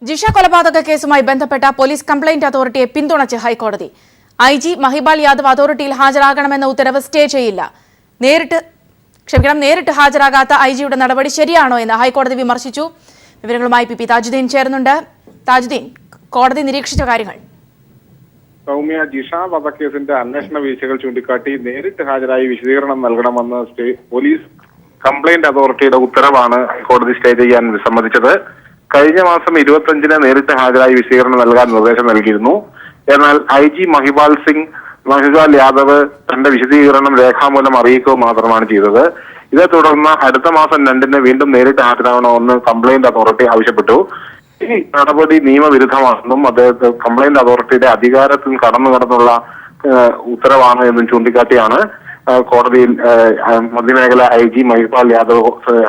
ജിഷ കൊലപാതക കേസുമായി ബന്ധപ്പെട്ട പോലീസ് കംപ്ലയിന്റ് അതോറിറ്റിയെ പിന്തുണച്ച് ഹൈക്കോടതി. IG മഹിപാൽ യാദവ് അതോറിറ്റിയിൽ ഹാജരാകണമെന്ന ഉത്തരവ് സ്റ്റേ ചെയ്യില്ല. നേരിട്ട് ഹാജരാകാത്ത IG-യുടെ നടപടി ശരിയാണോ എന്ന് ഹൈക്കോടതി വിമർശിച്ചു. വിവരങ്ങളുമായി PP താജുദ്ദീൻ ചേരുന്നുണ്ട്. താജുദ്ദീൻ, കോടതി നിരീക്ഷിച്ച കാര്യങ്ങൾ. സൗമ്യ, ജിഷ വധക്കേസിന്റെ അന്വേഷണ വീഴ്ചകൾ ചൂണ്ടിക്കാട്ടി നേരിട്ട് ഹാജരായി വിശദീകരണം നൽകണമെന്ന് പോലീസ് കംപ്ലയിന്റ് അതോറിറ്റിയുടെ ഉത്തരവാണ് ഹൈക്കോടതി സ്റ്റേ ചെയ്യാൻ വിസമ്മതിച്ചത്. കഴിഞ്ഞ മാസം 25-ന് നേരിട്ട് ഹാജരായി വിശദീകരണം നൽകാൻ നിർദ്ദേശം നൽകിയിരുന്നു. എന്നാൽ IG മഹിപാൽ യാദവ് തന്റെ വിശദീകരണം രേഖാമൂലം അറിയിക്കുക മാത്രമാണ് ചെയ്തത്. ഇതേ തുടർന്ന് അടുത്ത മാസം 2-ന് വീണ്ടും നേരിട്ട് ഹാജരാകണമെന്ന് കംപ്ലയിന്റ് അതോറിറ്റി ആവശ്യപ്പെട്ടു. ഈ നടപടി നിയമവിരുദ്ധമാണെന്നും അദ്ദേഹത്തെ കംപ്ലയിന്റ് അതോറിറ്റിയുടെ അധികാരത്തിൽ കടന്നുള്ള ഉത്തരവാണ് എന്നും ചൂണ്ടിക്കാട്ടിയാണ് കോടതിയിൽ മധ്യമേഖല IG മഹിപാൽ യാദവ്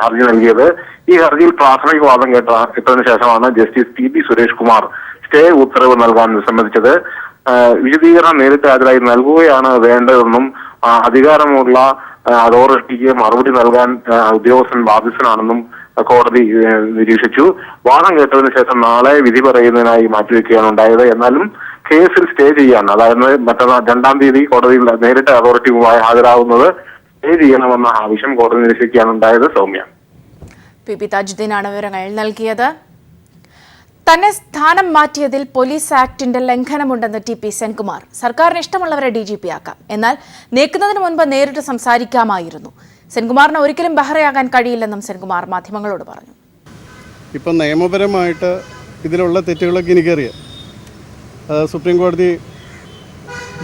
ഹർജി നൽകിയത്. ഈ ഹർജിയിൽ പ്രാഥമിക വാദം കേട്ടതിനു ശേഷമാണ് justice PB Suresh Kumar stay ഉത്തരവ് നൽകാൻ വിസമ്മതിച്ചത്. വിശദീകരണം നേരിട്ട് ഹാജരായി നൽകുകയാണ് വേണ്ടതെന്നും അധികാരമുള്ള അതോറിറ്റിക്ക് മറുപടി നൽകാൻ ഉദ്യോഗസ്ഥൻ ബാധ്യസ്ഥനാണെന്നും കോടതി നിരീക്ഷിച്ചു. വാദം കേട്ടതിനു ശേഷം നാളെ വിധി പറയുന്നതിനായി മാറ്റിവെക്കുകയാണ് ഉണ്ടായത്. എന്നാലും കേസിൽ സ്റ്റേ ചെയ്യാൻ, അതായത് മറ്റന്നാൾ 2-ാം തീയതി കോടതിയിൽ നേരിട്ട് അതോറിറ്റിയുമായി ഹാജരാകുന്നത് സ്റ്റേ ചെയ്യണമെന്ന ആവശ്യം കോടതി നിരസിക്കുകയാണ് ഉണ്ടായത്. സൗമ്യ, PP താജുദ്ദീനാണ് വിവരങ്ങൾ നൽകിയത്. തന്നെ സ്ഥാനം മാറ്റിയതിൽ പോലീസ് ആക്ടിന്റെ ലംഘനമുണ്ടെന്ന് TP സെൻകുമാർ. സർക്കാരിന് ഇഷ്ടമുള്ളവരെ DGP ആക്കാം, എന്നാൽ നീക്കുന്നതിന് മുൻപ് നേരിട്ട് സംസാരിക്കാമായിരുന്നു. സെൻകുമാറിന് ഒരിക്കലും ബഹ്റയാകാൻ കഴിയില്ലെന്നും സെൻകുമാർ മാധ്യമങ്ങളോട് പറഞ്ഞു. ഇപ്പം നിയമപരമായിട്ട് ഇതിലുള്ള തെറ്റുകളൊക്കെ എനിക്കറിയാം. സുപ്രീം കോടതി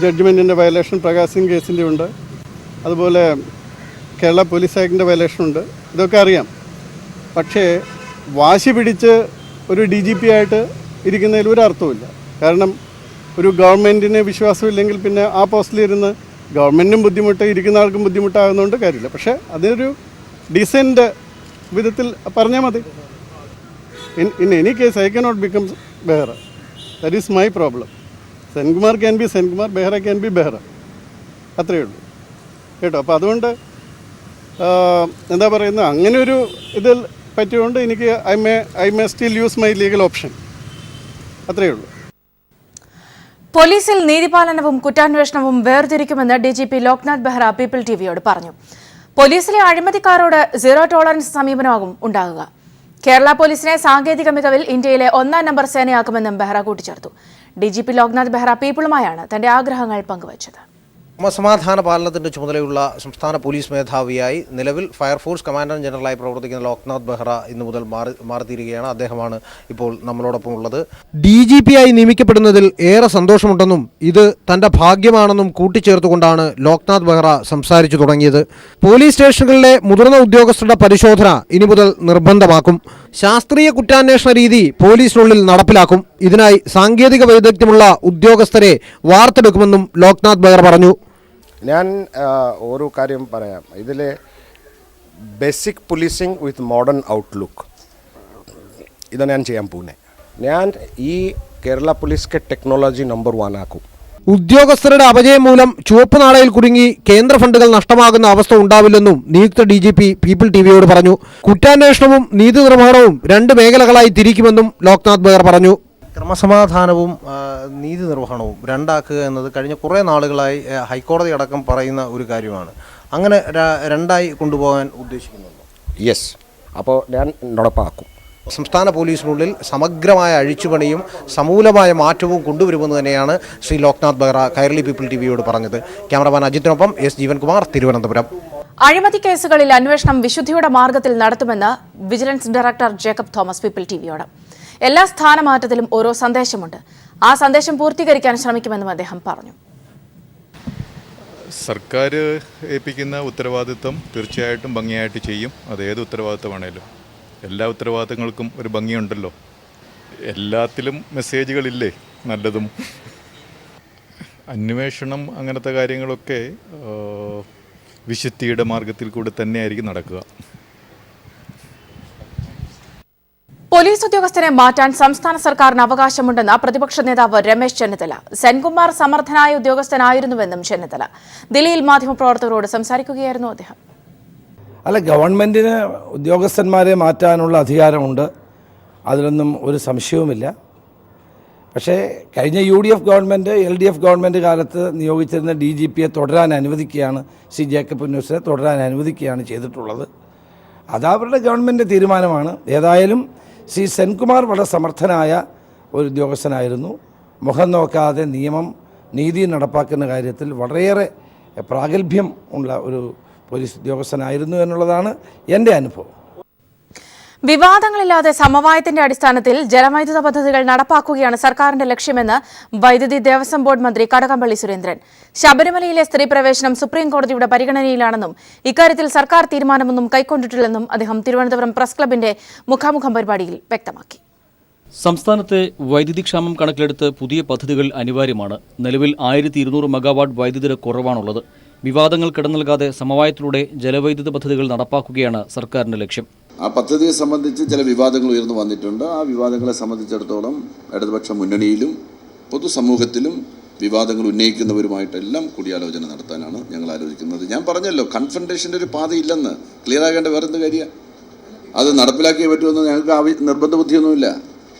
ജഡ്ജ്മെൻറ്റിൻ്റെ വയലേഷൻ പ്രകാശ് സിംഗ് കേസിൻ്റെ ഉണ്ട്, അതുപോലെ കേരള പോലീസ് ആക്ടിൻ്റെ വയലേഷൻ ഉണ്ട്. ഇതൊക്കെ അറിയാം. പക്ഷേ വാശി പിടിച്ച് ഒരു DGP ആയിട്ട് ഇരിക്കുന്നതിൽ ഒരു അർത്ഥവുമില്ല. കാരണം ഒരു ഗവൺമെൻറ്റിന് വിശ്വാസമില്ലെങ്കിൽ പിന്നെ ആ പോസ്റ്റിലിരുന്ന് ഗവൺമെൻറ്റിനും ബുദ്ധിമുട്ട്, ഇരിക്കുന്ന ആൾക്കും ബുദ്ധിമുട്ടാകുന്നതുകൊണ്ട് കാര്യമില്ല. പക്ഷേ അതിനൊരു ഡീസൻറ്റ് വിധത്തിൽ പറഞ്ഞാൽ മതി. In any case I cannot become Behera. That is my problem. Senkumar can be Senkumar, Behera can be Behera. അത്രയേ ഉള്ളൂ കേട്ടോ. അപ്പോൾ അതുകൊണ്ട് എന്താ പറയുന്നത്, അങ്ങനെ ഒരു ഇതിൽ പറ്റിയുകൊണ്ട് എനിക്ക് I may still use my legal option. അത്രയേ ഉള്ളൂ. പോലീസിൽ നീതിപാലനവും കുറ്റാന്വേഷണവും വേർതിരിക്കുമെന്ന് DGP ലോക്നാഥ് ബെഹ്റ പീപ്പിൾ TVയോട് പറഞ്ഞു. പോലീസിലെ അഴിമതിക്കാരോട് സീറോ ടോളറൻസ് സമീപനമാകും ഉണ്ടാകുക. കേരള പോലീസിനെ സാങ്കേതിക മികവിൽ ഇന്ത്യയിലെ 1-ാം നമ്പർ സേനയാക്കുമെന്നും ബെഹ്റ കൂട്ടിച്ചേർത്തു. DGP ലോക്നാഥ് ബെഹ്റ പീപ്പിളുമായാണ് തന്റെ ആഗ്രഹങ്ങൾ പങ്കുവച്ചത്. ക്രമസമാധാന പാലനത്തിൻ്റെ ചുമതലയുള്ള സംസ്ഥാന പോലീസ് മേധാവിയായി നിലവിൽ ഫയർഫോഴ്സ് കമാൻഡന്റ് ജനറലായി പ്രവർത്തിക്കുന്ന ലോക്നാഥ് ബെഹ്റ ഇന്നു മുതൽ മാറിത്തീരുകയാണ്. അദ്ദേഹമാണ് ഇപ്പോൾ നമ്മളോടൊപ്പം ഉള്ളത്. DGP ആയി നിയമിക്കപ്പെടുന്നതിൽ ഏറെ സന്തോഷമുണ്ടെന്നും ഇത് തൻ്റെ ഭാഗ്യമാണെന്നും കൂട്ടിച്ചേർത്തുകൊണ്ടാണ് ലോക്നാഥ് ബെഹ്റ സംസാരിച്ചു തുടങ്ങിയത്. പോലീസ് സ്റ്റേഷനുകളിലെ മുതിർന്ന ഉദ്യോഗസ്ഥരുടെ പരിശോധന ഇനി മുതൽ നിർബന്ധമാക്കും. ശാസ്ത്രീയ കുറ്റാന്വേഷണ രീതി പോലീസിനുള്ളിൽ നടപ്പിലാക്കും. ഇതിനായി സാങ്കേതിക വൈദഗ്ധ്യമുള്ള ഉദ്യോഗസ്ഥരെ വാർത്തെടുക്കുമെന്നും ലോക്നാഥ് ബെഹ്റ പറഞ്ഞു. ഞാൻ ഒരു കാര്യം പറയാം. ഇതിൽ ബേസിക് പോലീസിംഗ് വിത്ത് മോഡേൺ ഔട്ട്ലുക്ക് ഇതാണ് ഞാൻ ചെയ്യാൻ പോകുന്നത്. ഞാൻ ഈ കേരള പോലീസിൻ്റെ ടെക്നോളജി നമ്പർ 1 ആക്കും. ഉദ്യോഗസ്ഥരുടെ അപജയം മൂലം ചുവപ്പ് നാളയിൽ കുടുങ്ങി കേന്ദ്ര ഫണ്ടുകൾ നഷ്ടമാകുന്ന അവസ്ഥ ഉണ്ടാവില്ലെന്നും നിയുക്ത DGP പീപ്പിൾ TVയോട് പറഞ്ഞു. കുറ്റാന്വേഷണവും നീതി നിർവഹണവും 2 മേഖലകളായി തിരിക്കുമെന്നും ലോക്നാഥ് ബെഹ്റ പറഞ്ഞു. ക്രമസമാധാനവും നീതി നിർവഹണവും രണ്ടാക്കുക എന്നത് കഴിഞ്ഞ കുറേ നാളുകളായി ഹൈക്കോടതി അടക്കം പറയുന്ന ഒരു കാര്യമാണ്. അങ്ങനെ 2ആയി കൊണ്ടുപോകാൻ ഉദ്ദേശിക്കുന്നുണ്ടോ? യെസ്. അപ്പോൾ ഞാൻ നടപ്പാക്കും. സംസ്ഥാന പോലീസിനുള്ളിൽ സമഗ്രമായ അഴിച്ചുപണിയും സമൂലമായ മാറ്റവും കൊണ്ടുവരുമെന്ന് തന്നെയാണ് ശ്രീ ലോക്നാഥ് ബെഹ്റ കൈരളി പീപ്പിൾ TVയോട് പറഞ്ഞത്. ക്യാമറമാൻ അജിത്തിനൊപ്പം S ജീവൻകുമാർ, തിരുവനന്തപുരം. അഴിമതി കേസുകളിൽ അന്വേഷണം വിശുദ്ധിയുടെ മാർഗത്തിൽ നടത്തുമെന്ന് vigilance director Jacob Thomas people TVയോട്. എല്ലാ സ്ഥാനമാറ്റത്തിലും ഓരോ സന്ദേശമുണ്ട്. ആ സന്ദേശം പൂർത്തീകരിക്കാൻ ശ്രമിക്കുമെന്നും അദ്ദേഹം പറഞ്ഞു. സർക്കാർ ഏൽപ്പിക്കുന്ന ഉത്തരവാദിത്വം തീർച്ചയായിട്ടും ഭംഗിയായിട്ട് ചെയ്യും. അത് ഏത് ഉത്തരവാദിത്വമാണേലും എല്ലാ ഉത്തരവാദിത്തങ്ങൾക്കും ഒരു ഭംഗിയുണ്ടല്ലോ. എല്ലാത്തിലും മെസ്സേജുകളില്ലേ നല്ലതും. അന്വേഷണം അങ്ങനത്തെ കാര്യങ്ങളൊക്കെ വിശുദ്ധിയുടെ മാർഗത്തിൽ കൂടെ തന്നെയായിരിക്കും നടക്കുക. പോലീസ് ഉദ്യോഗസ്ഥരെ മാറ്റാൻ സംസ്ഥാന സർക്കാരിന് അവകാശമുണ്ടെന്ന് പ്രതിപക്ഷ നേതാവ് രമേശ് ചെന്നിത്തല. സെൻകുമാർ സമർത്ഥനായ ഉദ്യോഗസ്ഥനായിരുന്നുവെന്നും ചെന്നിത്തല ദില്ലിയിൽ മാധ്യമപ്രവർത്തകരോട് സംസാരിക്കുകയായിരുന്നു അദ്ദേഹം. അല്ല, ഗവൺമെൻറ്റിന് ഉദ്യോഗസ്ഥന്മാരെ മാറ്റാനുള്ള അധികാരമുണ്ട്. അതിലൊന്നും ഒരു സംശയവുമില്ല. പക്ഷേ കഴിഞ്ഞ UDF ഗവൺമെൻറ് LDF ഗവൺമെൻറ് കാലത്ത് നിയോഗിച്ചിരുന്ന DGPയെ തുടരാൻ അനുവദിക്കുകയാണ്, ശ്രീ ജേക്കബ് പുന്നൂസിനെ തുടരാൻ അനുവദിക്കുകയാണ് ചെയ്തിട്ടുള്ളത്. അത് അവരുടെ ഗവൺമെൻറ് തീരുമാനമാണ്. ഏതായാലും ശ്രീ സെൻകുമാർ വളരെ സമർത്ഥനായ ഒരു ഉദ്യോഗസ്ഥനായിരുന്നു. മുഖം നോക്കാതെ നിയമം നീതി നടപ്പാക്കുന്ന കാര്യത്തിൽ വളരെയേറെ പ്രാഗൽഭ്യം ഉള്ള ഒരു പോലീസ് ഉദ്യോഗസ്ഥനായിരുന്നു എന്നുള്ളതാണ് എൻ്റെ അനുഭവം. വിവാദങ്ങളില്ലാതെ സമവായത്തിന്റെ അടിസ്ഥാനത്തിൽ ജലവൈദ്യുത പദ്ധതികൾ നടപ്പാക്കുകയാണ് സർക്കാരിന്റെ ലക്ഷ്യമെന്ന് വൈദ്യുതി ദേവസ്വം ബോർഡ് മന്ത്രി കടകംപള്ളി സുരേന്ദ്രൻ. ശബരിമലയിലെ സ്ത്രീ പ്രവേശനം സുപ്രീം കോടതിയുടെ പരിഗണനയിലാണെന്നും ഇക്കാര്യത്തിൽ സർക്കാർ തീരുമാനമൊന്നും കൈക്കൊണ്ടിട്ടില്ലെന്നും അദ്ദേഹം തിരുവനന്തപുരം പ്രസ് ക്ലബിന്റെ മുഖാമുഖം പരിപാടിയിൽ വ്യക്തമാക്കി. സംസ്ഥാനത്തെ വൈദ്യുതി ക്ഷാമം കണക്കിലെടുത്ത് പുതിയ പദ്ധതികൾ അനിവാര്യമാണ്. നിലവിൽ 1200 മെഗാവാട്ട് വൈദ്യുതിയുടെ കുറവാണുള്ളത്. വിവാദങ്ങൾ കിടന്നൽകാതെ സമവായത്തിലൂടെ ജലവൈദ്യുത പദ്ധതികൾ നടപ്പാക്കുകയാണ് സർക്കാരിന്റെ ലക്ഷ്യം. ആ പദ്ധതിയെ സംബന്ധിച്ച് ചില വിവാദങ്ങൾ ഉയർന്നു വന്നിട്ടുണ്ട്. ആ വിവാദങ്ങളെ സംബന്ധിച്ചിടത്തോളം ഇടതുപക്ഷ മുന്നണിയിലും പൊതുസമൂഹത്തിലും വിവാദങ്ങൾ ഉന്നയിക്കുന്നവരുമായിട്ടെല്ലാം കൂടിയാലോചന നടത്താനാണ് ഞങ്ങൾ ആലോചിക്കുന്നത്. ഞാൻ പറഞ്ഞല്ലോ, കൺഫ്രണ്ടേഷൻ്റെ ഒരു പാതയില്ലെന്ന്. ക്ലിയർ ആകേണ്ട വേറെന്ത് കാര്യമാണ്? അത് നടപ്പിലാക്കിയേ പറ്റുമെന്ന് ഞങ്ങൾക്ക് നിർബന്ധ ബുദ്ധിയൊന്നുമില്ല.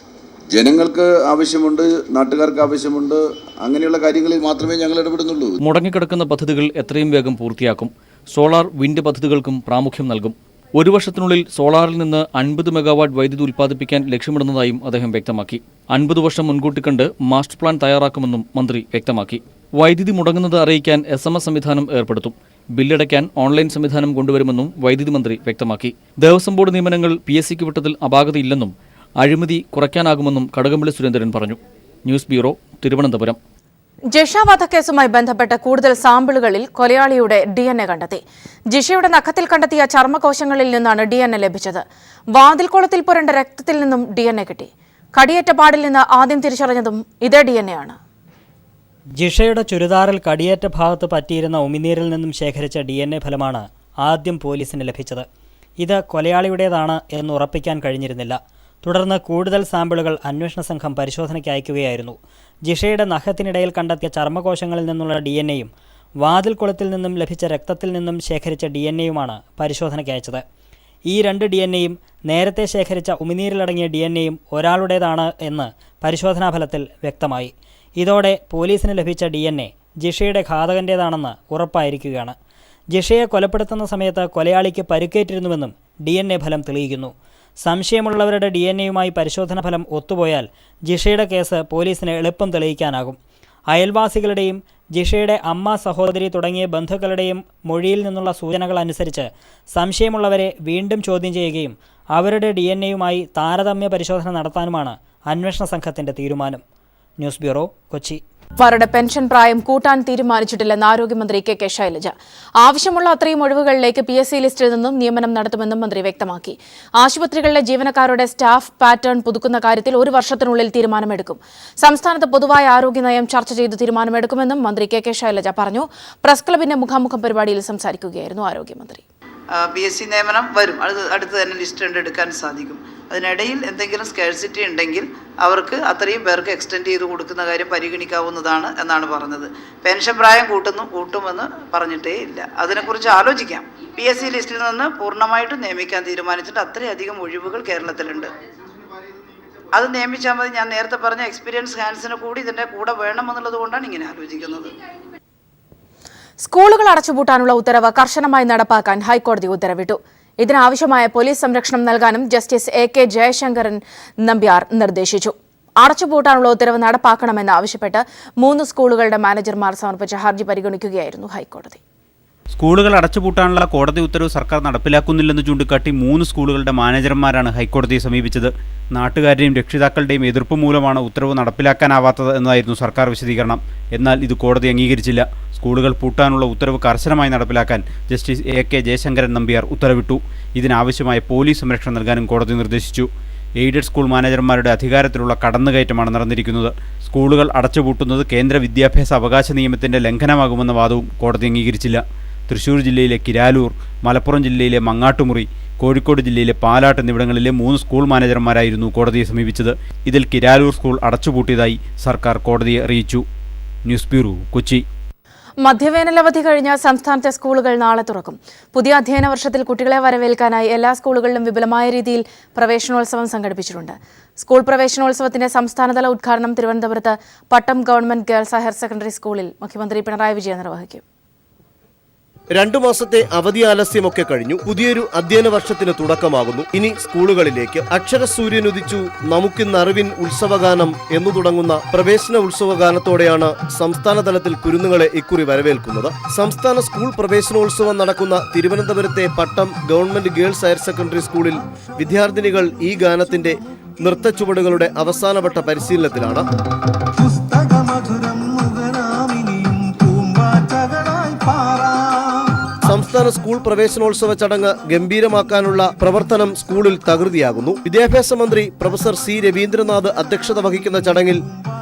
ജനങ്ങൾക്ക് ആവശ്യമുണ്ട്, നാട്ടുകാർക്ക് ആവശ്യമുണ്ട്. അങ്ങനെയുള്ള കാര്യങ്ങളിൽ മാത്രമേ ഞങ്ങൾ ഇടപെടുന്നുള്ളൂ. മുടങ്ങിക്കിടക്കുന്ന പദ്ധതികൾ എത്രയും വേഗം പൂർത്തിയാക്കും. സോളാർ, വിൻഡ് പദ്ധതികൾക്കും പ്രാമുഖ്യം നൽകും. 1 വർഷത്തിനുള്ളിൽ സോളാറിൽ നിന്ന് 50 മെഗാവാട്ട് വൈദ്യുതി ഉൽപ്പാദിപ്പിക്കാൻ ലക്ഷ്യമിടുന്നതായും അദ്ദേഹം വ്യക്തമാക്കി. 50 വർഷം മുൻകൂട്ടി കണ്ട് മാസ്റ്റർ പ്ലാൻ തയ്യാറാക്കുമെന്നും മന്ത്രി വ്യക്തമാക്കി. വൈദ്യുതി മുടങ്ങുന്നത് അറിയിക്കാൻ SMS സംവിധാനം ഏർപ്പെടുത്തും. ബില്ലടയ്ക്കാൻ ഓൺലൈൻ സംവിധാനം കൊണ്ടുവരുമെന്നും വൈദ്യുതി മന്ത്രി വ്യക്തമാക്കി. ദേവസ്വം ബോർഡ് നിയമനങ്ങൾ PSCക്ക് വിട്ടതിൽ അപാകതയില്ലെന്നും അഴിമതി കുറയ്ക്കാനാകുമെന്നും കടകംപള്ളി സുരേന്ദ്രൻ പറഞ്ഞു. News bureau, Thiruvananthapuram. ജിഷ വധക്കേസുമായി ബന്ധപ്പെട്ട കൂടുതൽ സാമ്പിളുകളിൽ കൊലയാളിയുടെ DNA കണ്ടെത്തി. ജിഷയുടെ നഖത്തിൽ കണ്ടെത്തിയ ചർമ്മകോശങ്ങളിൽ നിന്നാണ് DNA ലഭിച്ചത്. വാതിൽക്കുളത്തിൽ പുരണ്ട രക്തത്തിൽ നിന്നും DNA കിട്ടി. കടിയേറ്റ പാടിൽ നിന്ന് ആദ്യം തിരിച്ചറിഞ്ഞതും ഇതേ DNA ആണ്. ജിഷയുടെ ചുരിദാറിൽ കടിയേറ്റ ഭാഗത്ത് പറ്റിയിരുന്ന ഉമിനീരിൽ നിന്നും ശേഖരിച്ച DNA ഫലമാണ് ആദ്യം പോലീസിന് ലഭിച്ചത്. ഇത് കൊലയാളിയുടേതാണ് എന്ന് ഉറപ്പിക്കാൻ കഴിഞ്ഞിരുന്നില്ല. തുടർന്ന് കൂടുതൽ സാമ്പിളുകൾ അന്വേഷണ സംഘം പരിശോധനയ്ക്ക് അയക്കുകയായിരുന്നു. ജിഷയുടെ നഖത്തിനിടയിൽ കണ്ടെത്തിയ ചർമ്മകോശങ്ങളിൽ നിന്നുള്ള DNAയും വാതിൽക്കുളത്തിൽ നിന്നും ലഭിച്ച രക്തത്തിൽ നിന്നും ശേഖരിച്ച DNAയുമാണ് പരിശോധനയ്ക്ക് അയച്ചത്. ഈ 2 DNAയും നേരത്തെ ശേഖരിച്ച ഉമിനീരിലടങ്ങിയ DNAയും ഒരാളുടേതാണ് എന്ന് പരിശോധനാ ഫലത്തിൽ വ്യക്തമായി. ഇതോടെ പോലീസിന് ലഭിച്ച DNA ജിഷയുടെ ഘാതകൻ്റേതാണെന്ന് ഉറപ്പായിരിക്കുകയാണ്. ജിഷയെ കൊലപ്പെടുത്തുന്ന സമയത്ത് കൊലയാളിക്ക് പരിക്കേറ്റിരുന്നുവെന്നും DNA ഫലം തെളിയിക്കുന്നു. സംശയമുള്ളവരുടെ DNAയുമായി പരിശോധന ഫലം ഒത്തുപോയാൽ ജിഷയുടെ കേസ് പോലീസിന് എളുപ്പം തെളിയിക്കാനാകും. അയൽവാസികളുടെയും ജിഷയുടെ അമ്മ, സഹോദരി തുടങ്ങിയ ബന്ധുക്കളുടെയും മൊഴിയിൽ നിന്നുള്ള സൂചനകൾ അനുസരിച്ച് സംശയമുള്ളവരെ വീണ്ടും ചോദ്യം ചെയ്യുകയും അവരുടെ DNAയുമായി താരതമ്യ പരിശോധന നടത്താനുമാണ് അന്വേഷണ സംഘത്തിൻ്റെ തീരുമാനം. News bureau, Kochi. അവരുടെ പെൻഷൻ പ്രായം കൂട്ടാൻ തീരുമാനിച്ചിട്ടില്ലെന്ന് ആരോഗ്യമന്ത്രി കെ ശൈലജ. ആവശ്യമുള്ള അത്രയും ഒഴിവുകളിലേക്ക് PSC ലിസ്റ്റിൽ നിന്നും നിയമനം നടത്തുമെന്നും മന്ത്രി വ്യക്തമാക്കി. ആശുപത്രികളിലെ ജീവനക്കാരുടെ സ്റ്റാഫ് പാറ്റേൺ പുതുക്കുന്ന കാര്യത്തിൽ 1 വർഷത്തിനുള്ളിൽ തീരുമാനമെടുക്കും. സംസ്ഥാനത്ത് പൊതുവായ ആരോഗ്യ നയം ചർച്ച ചെയ്ത് തീരുമാനമെടുക്കുമെന്നും മന്ത്രി കെ ശൈലജ പറഞ്ഞു. പ്രസ് ക്ലബിന്റെ മുഖാമുഖം പരിപാടിയിൽ സംസാരിക്കുകയായിരുന്നു ആരോഗ്യമന്ത്രി. PSC നിയമനം വരും, അടുത്ത് തന്നെ ലിസ്റ്റ് എടുക്കാൻ സാധിക്കും. അതിനിടയിൽ എന്തെങ്കിലും സ്കേഴ്സിറ്റി ഉണ്ടെങ്കിൽ അവർക്ക് അത്രയും പേർക്ക് എക്സ്റ്റെൻഡ് ചെയ്ത് കൊടുക്കുന്ന കാര്യം പരിഗണിക്കാവുന്നതാണ് എന്നാണ് പറഞ്ഞത്. പെൻഷൻ പ്രായം കൂട്ടുമെന്ന് പറഞ്ഞിട്ടേ ഇല്ല. അതിനെക്കുറിച്ച് ആലോചിക്കാം. PSC ലിസ്റ്റിൽ നിന്ന് പൂർണ്ണമായിട്ടും നിയമിക്കാൻ തീരുമാനിച്ചിട്ട് അത്രയധികം ഒഴിവുകൾ കേരളത്തിലുണ്ട്. അത് നിയമിച്ചാൽ മതി. ഞാൻ നേരത്തെ പറഞ്ഞ എക്സ്പീരിയൻസ് ഹാൻഡ്സിന് കൂടി ഇതിൻ്റെ കൂടെ വേണമെന്നുള്ളത് കൊണ്ടാണ് ഇങ്ങനെ ആലോചിക്കുന്നത്. സ്കൂളുകൾ അടച്ചുപൂട്ടാനുള്ള ഉത്തരവ് കർശനമായി നടപ്പാക്കാൻ ഹൈക്കോടതി ഉത്തരവിട്ടു. ഇതിനാവശ്യമായ പോലീസ് സംരക്ഷണം നൽകാനും ജസ്റ്റിസ് AK ജയശങ്കരൻ നമ്പ്യാർ നിർദ്ദേശിച്ചു. അടച്ചുപൂട്ടാനുള്ള ഉത്തരവ് നടപ്പാക്കണമെന്ന് ആവശ്യപ്പെട്ട് 3 സ്കൂളുകളുടെ മാനേജർമാർ സമർപ്പിച്ച ഹർജി പരിഗണിക്കുകയായിരുന്നു ഹൈക്കോടതി. സ്കൂളുകൾ അടച്ചുപൂട്ടാനുള്ള കോടതി ഉത്തരവ് സർക്കാർ നടപ്പിലാക്കുന്നില്ലെന്ന് ചൂണ്ടിക്കാട്ടി 3 സ്കൂളുകളുടെ മാനേജർമാരാണ് ഹൈക്കോടതിയെ സമീപിച്ചത്. നാട്ടുകാരുടെയും രക്ഷിതാക്കളുടെയും എതിർപ്പ് മൂലമാണ് ഉത്തരവ് നടപ്പിലാക്കാനാവാത്തത് എന്നതായിരുന്നു സർക്കാർ വിശദീകരണം. എന്നാൽ ഇത് കോടതി അംഗീകരിച്ചില്ല. സ്കൂളുകൾ പൂട്ടാനുള്ള ഉത്തരവ് കർശനമായി നടപ്പിലാക്കാൻ ജസ്റ്റിസ് AK ജയശങ്കരൻ നമ്പ്യാർ ഉത്തരവിട്ടു. ഇതിനാവശ്യമായ പോലീസ് സംരക്ഷണം നൽകാനും കോടതി നിർദ്ദേശിച്ചു. എയ്ഡഡ് സ്കൂൾ മാനേജർമാരുടെ അധികാരത്തിലുള്ള കടന്നുകയറ്റമാണ് നടന്നിരിക്കുന്നത്. സ്കൂളുകൾ അടച്ചുപൂട്ടുന്നത് കേന്ദ്ര വിദ്യാഭ്യാസ അവകാശ നിയമത്തിന്റെ ലംഘനമാകുമെന്ന വാദവും കോടതി അംഗീകരിച്ചില്ല. തൃശൂർ ജില്ലയിലെ കിരാലൂർ, മലപ്പുറം ജില്ലയിലെ മങ്ങാട്ടുമുറി, കോഴിക്കോട് ജില്ലയിലെ പാലാട്ട് എന്നിവിടങ്ങളിലെ 3 സ്കൂൾ മാനേജർമാരായിരുന്നു കോടതിയെ സമീപിച്ചത്. ഇതിൽ കിരാലൂർ സ്കൂൾ അടച്ചുപൂട്ടിയതായി സർക്കാർ കോടതിയെ അറിയിച്ചു. News bureau, Kochi. മധ്യവേനലവധി കഴിഞ്ഞ സംസ്ഥാനത്തെ സ്കൂളുകൾ നാളെ തുറക്കും. പുതിയ അധ്യയന വർഷത്തിൽ കുട്ടികളെ വരവേൽക്കാനായി എല്ലാ സ്കൂളുകളിലും വിപുലമായ രീതിയിൽ പ്രവേശനോത്സവം സംഘടിപ്പിച്ചിട്ടുണ്ട്. സ്കൂൾ പ്രവേശനോത്സവത്തിന്റെ സംസ്ഥാനതല ഉദ്ഘാടനം തിരുവനന്തപുരത്ത് പട്ടം ഗവൺമെന്റ് ഗേൾസ് ഹയർ സെക്കൻഡറി സ്കൂളിൽ മുഖ്യമന്ത്രി പിണറായി വിജയൻ നിർവഹിക്കും. 2 മാസത്തെ അവധി ആലസ്യമൊക്കെ കഴിഞ്ഞു. പുതിയൊരു അധ്യയന വർഷത്തിന് തുടക്കമാകുന്നു. ഇനി സ്കൂളുകളിലേക്ക്. അക്ഷരസൂര്യനുദിച്ചു നമുക്കിന്നറിവിൻ ഉത്സവഗാനം എന്നു തുടങ്ങുന്ന പ്രവേശന ഉത്സവഗാനത്തോടെയാണ് സംസ്ഥാന തലത്തിൽ കുരുന്നുകളെ ഇക്കുറി വരവേൽക്കുന്നത്. സംസ്ഥാന സ്കൂൾ പ്രവേശനോത്സവം നടക്കുന്ന തിരുവനന്തപുരത്തെ പട്ടം ഗവൺമെന്റ് ഗേൾസ് ഹയർ സെക്കൻഡറി സ്കൂളിൽ വിദ്യാർത്ഥിനികൾ ഈ ഗാനത്തിന്റെ നൃത്തച്ചുവടുകളുടെ അവസാനവട്ട പരിശീലനത്തിലാണ്. സംസ്ഥാന സ്കൂൾ പ്രവേശനോത്സവ ചടങ്ങ് ഗംഭീരമാക്കാനുള്ള പ്രവർത്തനം സ്കൂളിൽ തകൃതിയാകുന്നു. വിദ്യാഭ്യാസ മന്ത്രി പ്രൊഫസർ സി രവീന്ദ്രനാഥ് അധ്യക്ഷത വഹിക്കുന്ന ചടങ്ങിൽ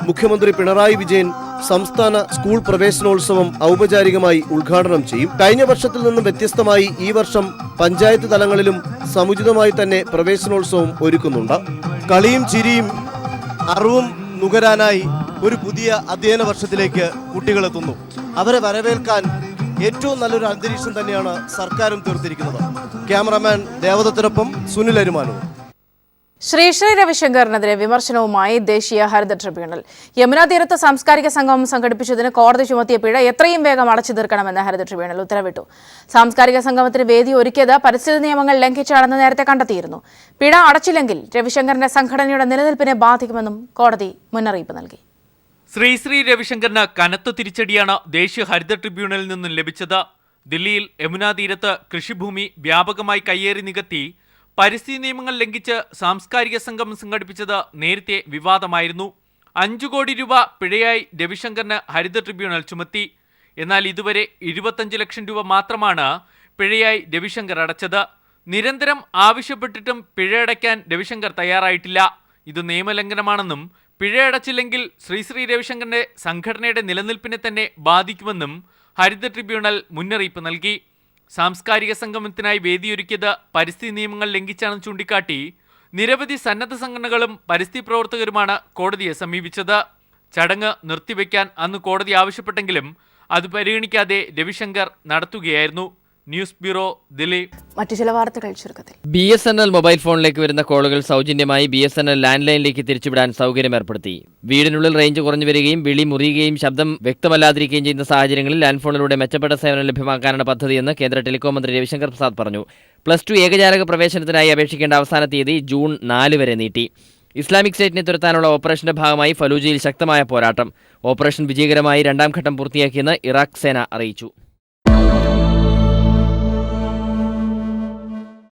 മുഖ്യമന്ത്രി പിണറായി വിജയൻ സംസ്ഥാന സ്കൂൾ പ്രവേശനോത്സവം ഔപചാരികമായി ഉദ്ഘാടനം ചെയ്യും. കഴിഞ്ഞ വർഷത്തിൽ നിന്നും വ്യത്യസ്തമായി ഈ വർഷം പഞ്ചായത്ത് തലങ്ങളിലും സമുചിതമായി തന്നെ പ്രവേശനോത്സവം ഒരുക്കുന്നുണ്ട്. കളിയും ചിരിയും അറിവും നുകരാനായി ഒരു പുതിയ അധ്യയന വർഷത്തിലേക്ക് കുട്ടികളെത്തുന്നു. അവരെ വരവേൽക്കാൻ ഏറ്റവും നല്ലൊരു അന്തരീക്ഷം തന്നെയാണ് സർക്കാരും തീർത്തിരിക്കുന്നത്. ക്യാമറാമാൻ ദേവദത്തിനൊപ്പം സുനിൽ അരുമാനൂർ. ശ്രീ രവിശങ്കറിനെതിരെ വിമർശനവുമായി ദേശീയ ഹരിത ട്രിബ്യൂണൽ. യമുനാ തീരത്ത് സാംസ്കാരിക സംഗമം സംഘടിപ്പിച്ചതിന് കോടതി ചുമത്തിയ പിഴ എത്രയും വേഗം അടച്ചു തീർക്കണമെന്ന് ഹരിത ട്രിബ്യൂണൽ ഉത്തരവിട്ടു. സാംസ്കാരിക സംഗമത്തിന് വേദി ഒരുക്കിയത് പരിസ്ഥിതി നിയമങ്ങൾ ലംഘിച്ചാണെന്ന് നേരത്തെ കണ്ടെത്തിയിരുന്നു. പിഴ അടച്ചില്ലെങ്കിൽ രവിശങ്കറിന്റെ സംഘടനയുടെ നിലനിൽപ്പിനെ ബാധിക്കുമെന്നും കോടതി മുന്നറിയിപ്പ് നൽകി. ശ്രീ രവിശങ്കറിന് കനത്ത തിരിച്ചടിയാണ് ദേശീയ ഹരിത ട്രിബ്യൂണലിൽ നിന്നും ലഭിച്ചത്. ദില്ലിയിൽ യമുനാ തീരത്ത് കൃഷിഭൂമി വ്യാപകമായി കയ്യേറി നികത്തി പരിസ്ഥിതി നിയമങ്ങൾ ലംഘിച്ച് സാംസ്കാരിക സംഗമം സംഘടിപ്പിച്ചത് നേരത്തെ വിവാദമായിരുന്നു. 5 കോടി രൂപ പിഴയായി രവിശങ്കറിന് ഹരിത ട്രിബ്യൂണൽ ചുമത്തി. എന്നാൽ ഇതുവരെ 25 ലക്ഷം രൂപ മാത്രമാണ് പിഴയായി രവിശങ്കർ അടച്ചത്. നിരന്തരം ആവശ്യപ്പെട്ടിട്ടും പിഴയടയ്ക്കാൻ രവിശങ്കർ തയ്യാറായിട്ടില്ല. ഇത് നിയമലംഘനമാണെന്നും പിഴയടച്ചില്ലെങ്കിൽ ശ്രീ രവിശങ്കറിന്റെ സംഘടനയുടെ നിലനിൽപ്പിനെ തന്നെ ബാധിക്കുമെന്നും ഹരിത ട്രിബ്യൂണൽ മുന്നറിയിപ്പ് നൽകി. സാംസ്കാരിക സംഗമത്തിനായി വേദിയൊരുക്കിയത് പരിസ്ഥിതി നിയമങ്ങൾ ലംഘിച്ചാണെന്ന് ചൂണ്ടിക്കാട്ടി നിരവധി സന്നദ്ധ സംഘടനകളും പരിസ്ഥിതി പ്രവർത്തകരുമാണ് കോടതിയെ സമീപിച്ചത്. ചടങ്ങ് നിർത്തിവെക്കാൻ അന്ന് കോടതി ആവശ്യപ്പെട്ടെങ്കിലും അത് പരിഗണിക്കാതെ രവിശങ്കർ നടത്തുകയായിരുന്നു. News bureau, Delhi. മറ്റു ചില വാർത്തകൾ ചുരുക്കത്തിൽ. BSNL മൊബൈൽ ഫോണിലേക്ക് വരുന്ന കോളുകൾ സൗജന്യമായി BSNL ലാൻഡ് ലൈനിലേക്ക് തിരിച്ചുവിടാൻ സൗകര്യം ഏർപ്പെടുത്തി. വീടിനുള്ളിൽ റേഞ്ച് കുറഞ്ഞു വരികയും വിളി മുറിയുകയും ശബ്ദം വ്യക്തമല്ലാതിരിക്കുകയും ചെയ്യുന്ന സാഹചര്യങ്ങളിൽ ലാൻഡ് ഫോണിലൂടെ മെച്ചപ്പെട്ട സേവനം ലഭ്യമാക്കാനാണ് പദ്ധതിയെന്ന് കേന്ദ്ര ടെലികോം മന്ത്രി രവിശങ്കർ പ്രസാദ് പറഞ്ഞു. +2 ഏകജാലക പ്രവേശനത്തിനായി അപേക്ഷിക്കേണ്ട അവസാന തീയതി ജൂൺ 4 വരെ നീട്ടി. ഇസ്ലാമിക് സ്റ്റേറ്റിനെ തുരത്താനുള്ള ഓപ്പറേഷന്റെ ഭാഗമായി ഫലൂജയിൽ ശക്തമായ പോരാട്ടം. ഓപ്പറേഷൻ വിജയകരമായി 2ാം ഘട്ടം പൂർത്തിയാക്കിയെന്ന് ഇറാഖ് സേന അറിയിച്ചു.